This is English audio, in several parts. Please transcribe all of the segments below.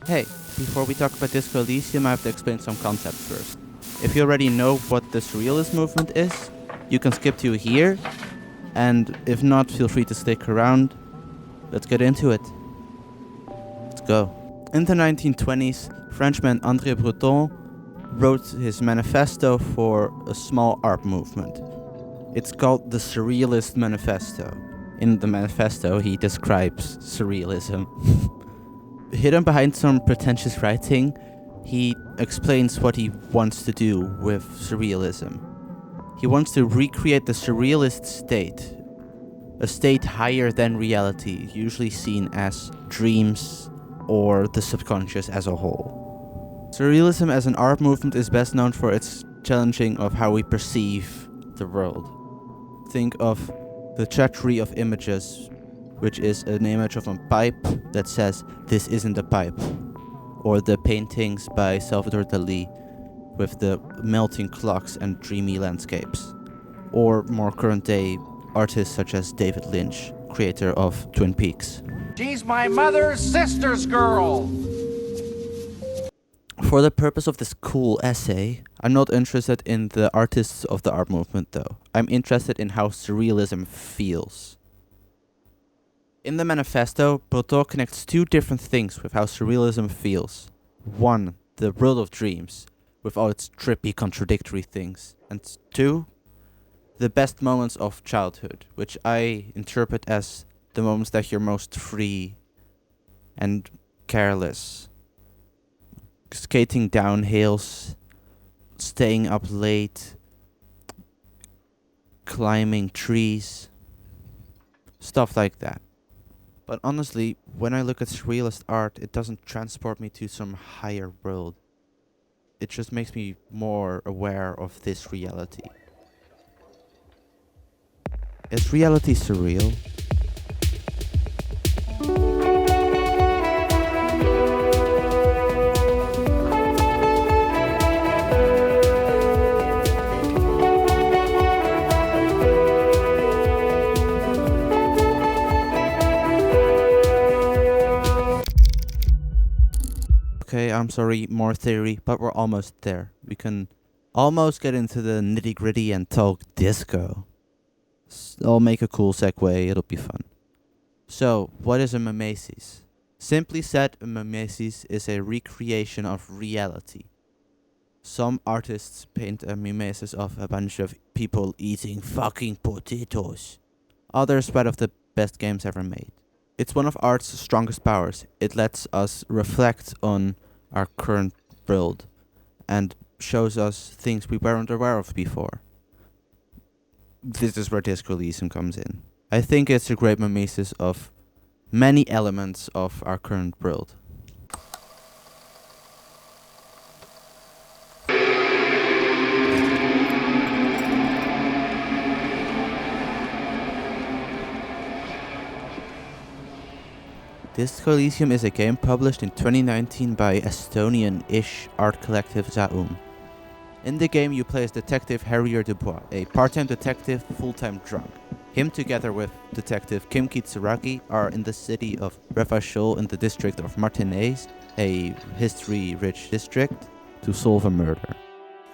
Hey, before we talk about Disco Elysium, I have to explain some concepts first. If you already know what the Surrealist movement is, you can skip to here, and if not, feel free to stick around. Let's get into it. Let's go. In the 1920s, Frenchman André Breton wrote his manifesto for a small art movement. It's called the Surrealist Manifesto. In the manifesto, he describes Surrealism. Hidden behind some pretentious writing, he explains what he wants to do with Surrealism. He wants to recreate the Surrealist state, a state higher than reality, usually seen as dreams or the subconscious as a whole. Surrealism as an art movement is best known for its challenging of how we perceive the world. Think of the treachery of images, which is an image of a pipe that says, "This isn't a pipe." Or the paintings by Salvador Dali with the melting clocks and dreamy landscapes. Or more current day artists such as David Lynch, creator of Twin Peaks. She's my mother's sister's girl! For the purpose of this cool essay, I'm not interested in the artists of the art movement though. I'm interested in how Surrealism feels. In the manifesto, Breton connects two different things with how Surrealism feels. One, the world of dreams, with all its trippy contradictory things. And two, the best moments of childhood, which I interpret as the moments that you're most free and careless. Skating down hills, staying up late, climbing trees, stuff like that. But honestly, when I look at Surrealist art, it doesn't transport me to some higher world. It just makes me more aware of this reality. Is reality surreal? Okay, I'm sorry, more theory, but we're almost there. We can almost get into the nitty-gritty and talk disco. I'll make a cool segue, it'll be fun. So, what is a mimesis? Simply said, a mimesis is a recreation of reality. Some artists paint a mimesis of a bunch of people eating fucking potatoes. Others write of the best games ever made. It's one of art's strongest powers. It lets us reflect on our current world and shows us things we weren't aware of before. This is where Disco Elysium comes in. I think it's a great mimesis of many elements of our current world. Disco Elysium is a game published in 2019 by Estonian-ish art collective ZAUM. In the game you play as Detective Harrier Dubois, a part-time detective, full-time drunk. Him together with Detective Kim Kitsuragi are in the city of Revachol in the district of Martinez, a history-rich district, to solve a murder.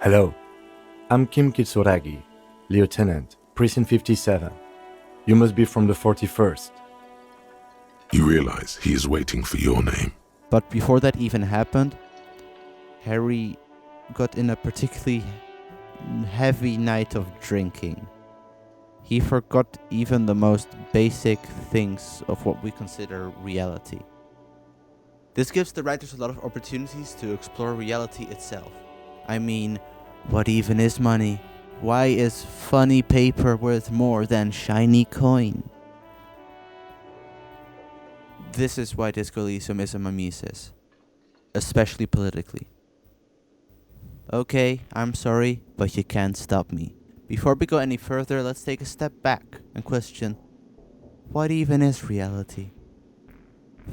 Hello, I'm Kim Kitsuragi, Lieutenant, Precinct 57. You must be from the 41st. You realize he is waiting for your name. But before that even happened, Harry got in a particularly heavy night of drinking. He forgot even the most basic things of what we consider reality. This gives the writers a lot of opportunities to explore reality itself. I mean, what even is money? Why is funny paper worth more than shiny coin? This is why Disco Elysium is a mimesis, especially politically. Okay, I'm sorry, but you can't stop me. Before we go any further, let's take a step back and question, what even is reality?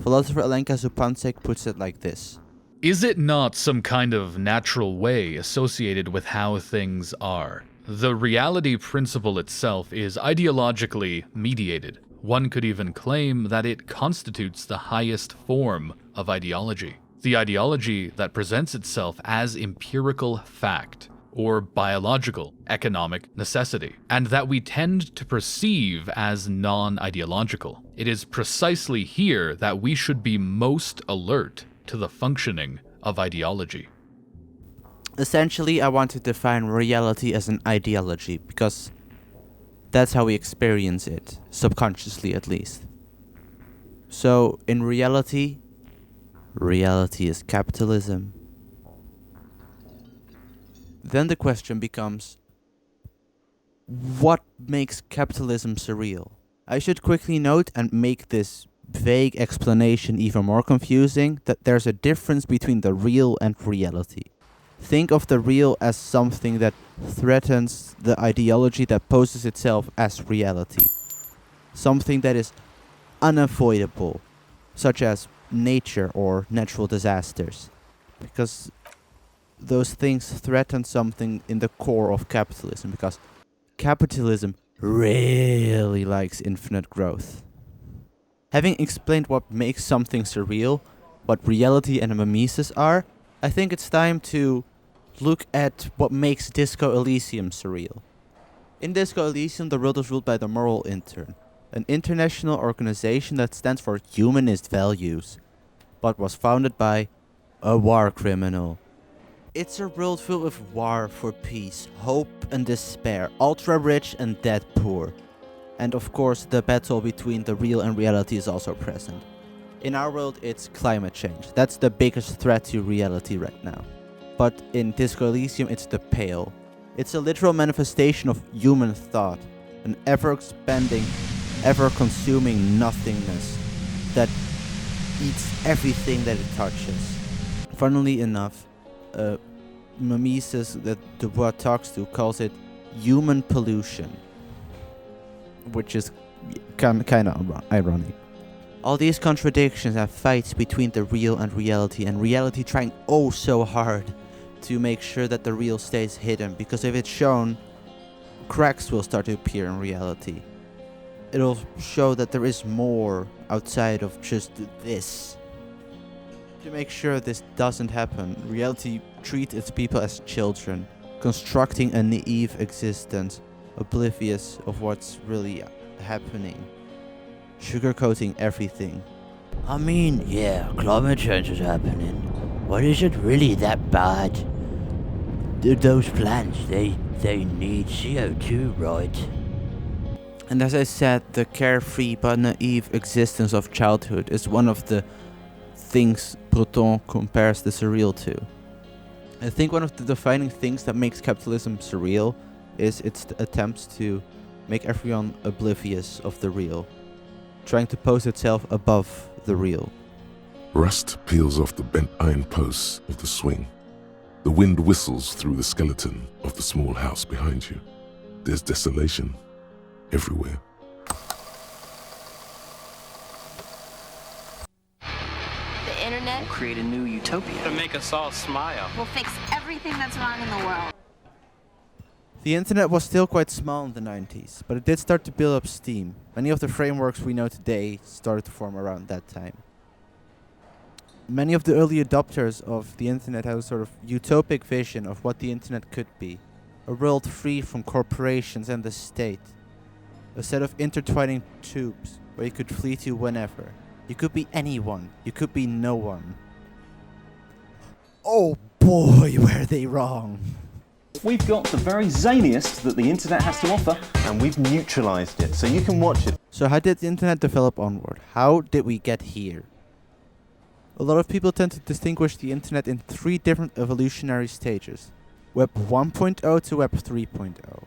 Philosopher Alenka Zupancek puts it like this. Is it not some kind of natural way associated with how things are? The reality principle itself is ideologically mediated. One could even claim that it constitutes the highest form of ideology. The ideology that presents itself as empirical fact, or biological, economic necessity, and that we tend to perceive as non-ideological. It is precisely here that we should be most alert to the functioning of ideology. Essentially, I want to define reality as an ideology, because that's how we experience it, subconsciously at least. So, in reality is capitalism. Then the question becomes, what makes capitalism surreal? I should quickly note and make this vague explanation even more confusing, that there's a difference between the real and reality. Think of the real as something that threatens the ideology that poses itself as reality. Something that is unavoidable, such as nature or natural disasters. Because those things threaten something in the core of capitalism, because capitalism really likes infinite growth. Having explained what makes something surreal, what reality and mimesis are, I think it's time to look at what makes Disco Elysium surreal. In Disco Elysium, the world is ruled by the Moral Intern, an international organization that stands for humanist values, but was founded by a war criminal. It's a world filled with war for peace, hope and despair, ultra rich and dead poor. And of course, the battle between the real and reality is also present. In our world, it's climate change. That's the biggest threat to reality right now. But in Disco Elysium, it's the Pale. It's a literal manifestation of human thought, an ever-expanding, ever-consuming nothingness that eats everything that it touches. Funnily enough, Mimesis that the word talks to calls it human pollution, which is kind of ironic. All these contradictions and fights between the real and reality trying oh so hard to make sure that the real stays hidden, because if it's shown, cracks will start to appear in reality. It'll show that there is more outside of just this. To make sure this doesn't happen, reality treats its people as children, constructing a naive existence, oblivious of what's really happening, sugarcoating everything. I mean, yeah, climate change is happening, but is it really that bad? Those plants, they need CO2, right? And as I said, the carefree but naive existence of childhood is one of the things Breton compares the surreal to. I think one of the defining things that makes capitalism surreal is its attempts to make everyone oblivious of the real, trying to pose itself above the real. Rust peels off the bent iron posts of the swing. The wind whistles through the skeleton of the small house behind you. There's desolation everywhere. The internet We'll create a new utopia. To make us all smile. will fix everything that's wrong in the world. The internet was still quite small in the 90s, but it did start to build up steam. Many of the frameworks we know today started to form around that time. Many of the early adopters of the internet had a sort of utopic vision of what the internet could be. A world free from corporations and the state. A set of intertwining tubes where you could flee to whenever. You could be anyone. You could be no one. Oh boy, were they wrong. We've got the very zaniest that the internet has to offer, and we've neutralized it, so you can watch it. So how did the internet develop onward? How did we get here? A lot of people tend to distinguish the internet in 3 different evolutionary stages. Web 1.0 to Web 3.0.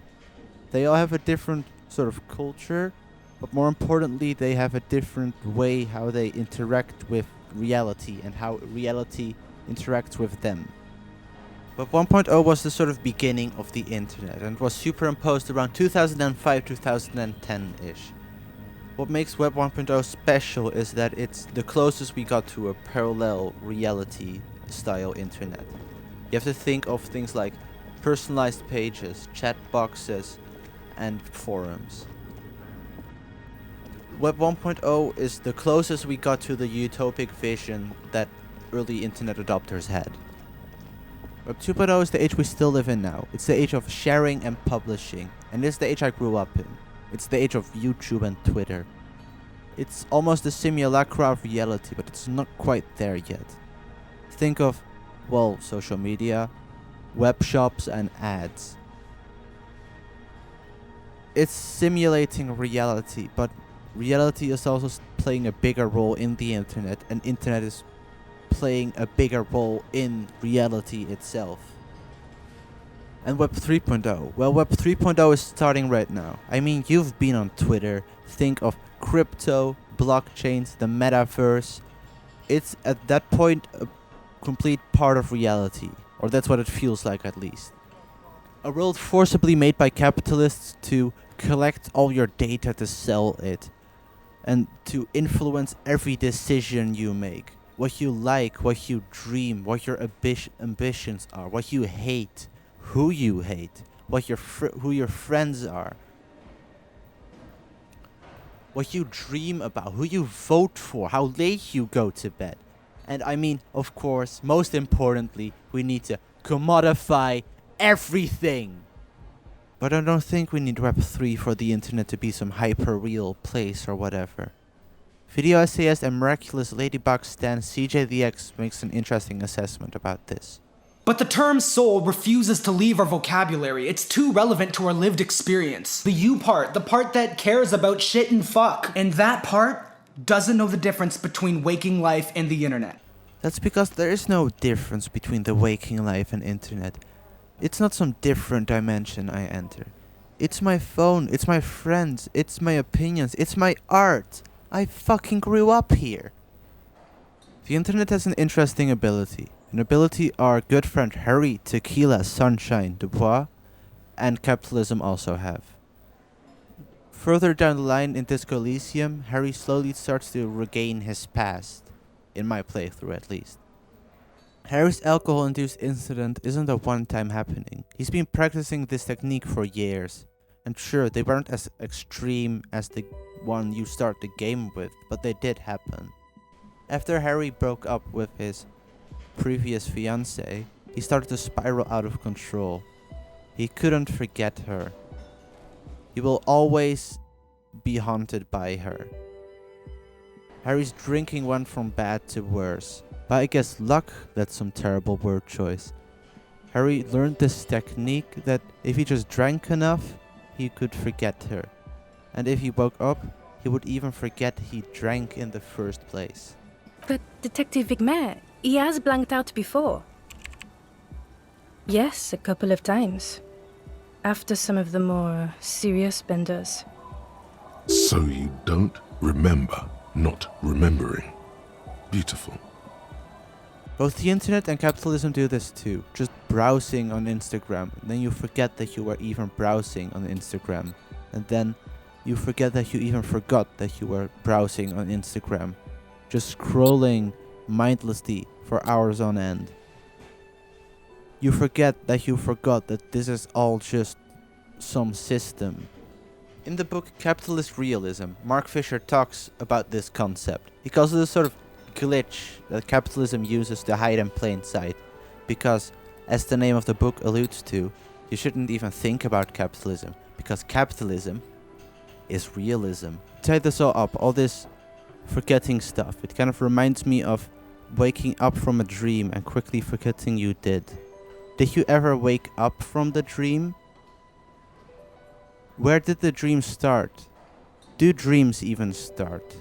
They all have a different sort of culture, but more importantly, they have a different way how they interact with reality and how reality interacts with them. Web 1.0 was the sort of beginning of the internet and was superimposed around 2005-2010-ish. What makes Web 1.0 special is that it's the closest we got to a parallel reality style internet. You have to think of things like personalized pages, chat boxes, and forums. Web 1.0 is the closest we got to the utopic vision that early internet adopters had. Web 2.0 is the age we still live in now. It's the age of sharing and publishing. And this is the age I grew up in. It's the age of YouTube and Twitter. It's almost a simulacra of reality, but it's not quite there yet. Think of, well, social media, web shops, and ads. It's simulating reality, but reality is also playing a bigger role in the internet, and internet is playing a bigger role in reality itself. And Web 3.0. Well, Web 3.0 is starting right now. I mean, you've been on Twitter. Think of crypto, blockchains, the metaverse. It's at that point a complete part of reality. Or that's what it feels like, at least. A world forcibly made by capitalists to collect all your data to sell it. And to influence every decision you make. What you like, what you dream, what your ambitions are, what you hate, who you hate, who your friends are, what you dream about, who you vote for, how late you go to bed. And I mean, of course, most importantly, we need to commodify everything. But I don't think we need Web 3 for the internet to be some hyper-real place or whatever. Video essayist and miraculous Ladybug stan CJDX makes an interesting assessment about this. But the term soul refuses to leave our vocabulary. It's too relevant to our lived experience. The you part, the part that cares about shit and fuck. And that part doesn't know the difference between waking life and the internet. That's because there is no difference between the waking life and internet. It's not some different dimension I enter. It's my phone, it's my friends, it's my opinions, it's my art. I fucking grew up here. The internet has an interesting ability. An ability our good friend Harry Tequila Sunshine Dubois and Capitalism also have. Further down the line in Disco Elysium, Harry slowly starts to regain his past. In my playthrough, at least. Harry's alcohol-induced incident isn't a one-time happening. He's been practicing this technique for years. And sure, they weren't as extreme as the one you start the game with, but they did happen. After Harry broke up with his previous fiancée, he started to spiral out of control. He couldn't forget her. He will always be haunted by her. Harry's drinking went from bad to worse. But I guess luck, that's some terrible word choice. Harry learned this technique that if he just drank enough, he could forget her. And if he woke up, he would even forget he drank in the first place. But Detective Vigmer, he has blanked out before. Yes, a couple of times. After some of the more serious benders. So you don't remember not remembering. Beautiful. Both the internet and capitalism do this too. Just browsing on Instagram. And then you forget that you were even browsing on Instagram. And then you forget that you even forgot that you were browsing on Instagram. Just scrolling mindlessly for hours on end. You forget that you forgot that this is all just some system. In the book Capitalist Realism, Mark Fisher talks about this concept. He calls it a sort of glitch that capitalism uses to hide in plain sight. Because, as the name of the book alludes to, you shouldn't even think about capitalism. Because capitalism is realism. To tie this all up, all this forgetting stuff, it kind of reminds me of waking up from a dream and quickly forgetting you did. Did you ever wake up from the dream? Where did the dream start? Do dreams even start?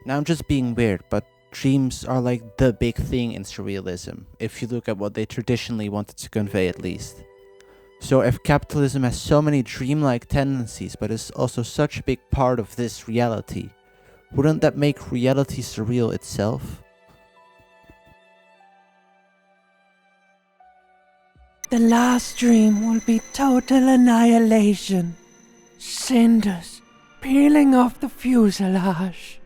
Now I'm just being weird, but dreams are like the big thing in surrealism, if you look at what they traditionally wanted to convey at least. So if capitalism has so many dreamlike tendencies, but is also such a big part of this reality, wouldn't that make reality surreal itself? The last dream will be total annihilation. Cinders peeling off the fuselage.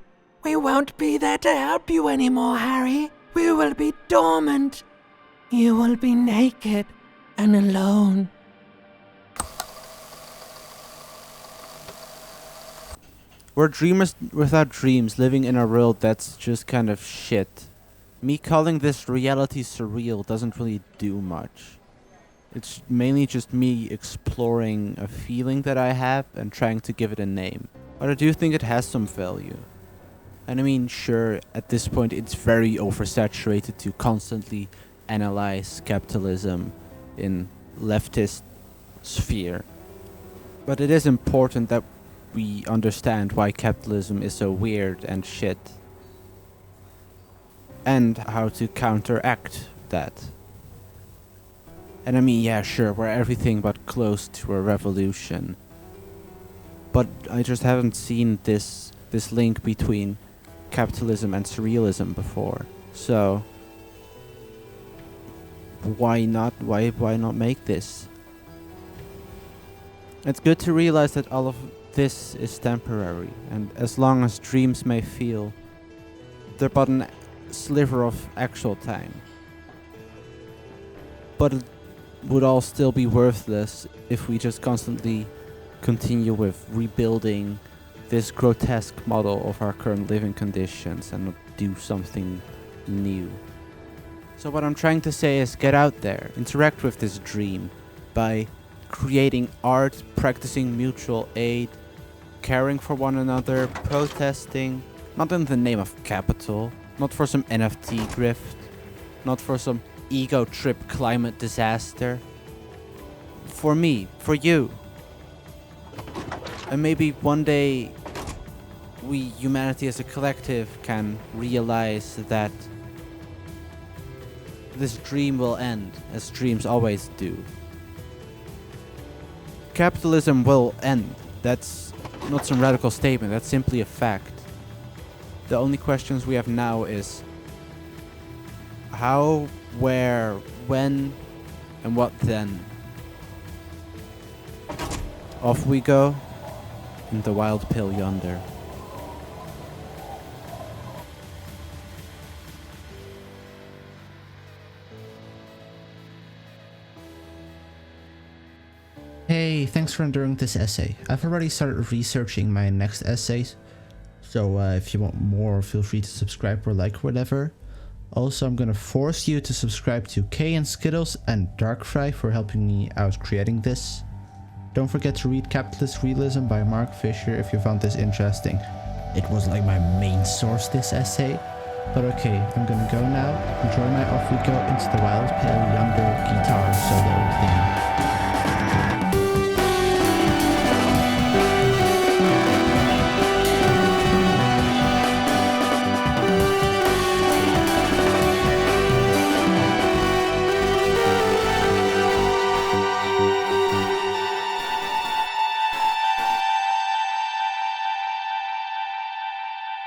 We won't be there to help you anymore, Harry. We will be dormant. You will be naked and alone. We're dreamers without dreams, living in a world that's just kind of shit. Me calling this reality surreal doesn't really do much. It's mainly just me exploring a feeling that I have and trying to give it a name. But I do think it has some value. And I mean, sure, at this point it's very oversaturated to constantly analyze capitalism in leftist sphere. But it is important that we understand why capitalism is so weird and shit. And how to counteract that. And I mean, yeah, sure, we're everything but close to a revolution. But I just haven't seen this link between capitalism and surrealism before. So why not make this? It's good to realize that all of this is temporary, and as long as dreams may feel, they're but a sliver of actual time. But it would all still be worthless if we just constantly continue with rebuilding this grotesque model of our current living conditions and not do something new. So what I'm trying to say is get out there, interact with this dream by creating art, practicing mutual aid, caring for one another, protesting, not in the name of capital, not for some NFT grift, not for some ego trip climate disaster. For me, for you. And maybe one day we, humanity as a collective, can realize that this dream will end, as dreams always do. Capitalism will end. That's not some radical statement, that's simply a fact. The only questions we have now is how, where, when, and what then? Off we go in the wild pill yonder. Hey, thanks for enduring this essay. I've already started researching my next essays, so if you want more, feel free to subscribe or like whatever. Also, I'm gonna force you to subscribe to K and Skittles and Darkfry for helping me out creating this. Don't forget to read Capitalist Realism by Mark Fisher if you found this interesting. It was like my main source, this essay. But okay, I'm gonna go now. Enjoy my Off We Go into the Wild Pale Yonder guitar solo thing.